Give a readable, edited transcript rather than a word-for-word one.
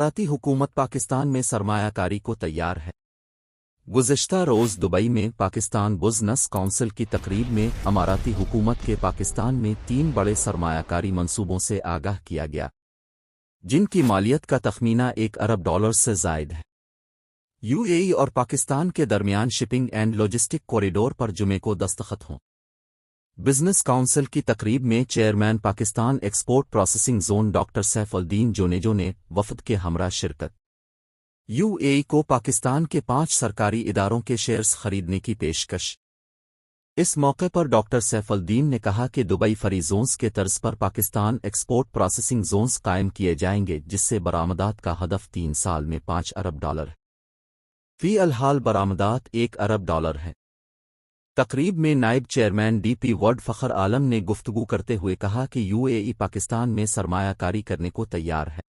इमाराती हुकूमत पाकिस्तान में सरमायाकारी को तैयार है। गुज़िश्ता रोज़ दुबई में पाकिस्तान बिज़नेस काउंसिल की तकरीब में इमाराती हुकूमत के पाकिस्तान में 3 बड़े सरमायाकारी मंसूबों से आगाह किया गया, जिनकी मालियत का तखमीना $1 अरब से ज़ायद है। यूएई और पाकिस्तान के दरमियान शिपिंग एंड लॉजिस्टिक कॉरिडोर पर जुमे को दस्तखत हों। बिजनेस काउंसिल की तकरीब में chairman Pakistan export processing zone doctor Saifuddin Junejo ने वफ़द के हमरा शिरकत। यूएई को पाकिस्तान के 5 सरकारी इदारों के शेयर्स खरीदने की पेशकश। इस मौके पर डॉक्टर सैफुद्दीन ने कहा कि दुबई फ्री जोन्स के तर्ज पर पाकिस्तान एक्सपोर्ट प्रोसेसिंग जोन्स कायम किए जाएंगे, जिससे बरामदात का हदफ 3 साल में $5 अरब। फ़िलहाल बरामदात $1 अरब है। तकरीब में नायब चेयरमैन डीपी वर्ल्ड फ़खर आलम ने गुफ्तगू करते हुए कहा कि यूएई पाकिस्तान में सरमायाकारी करने को तैयार है।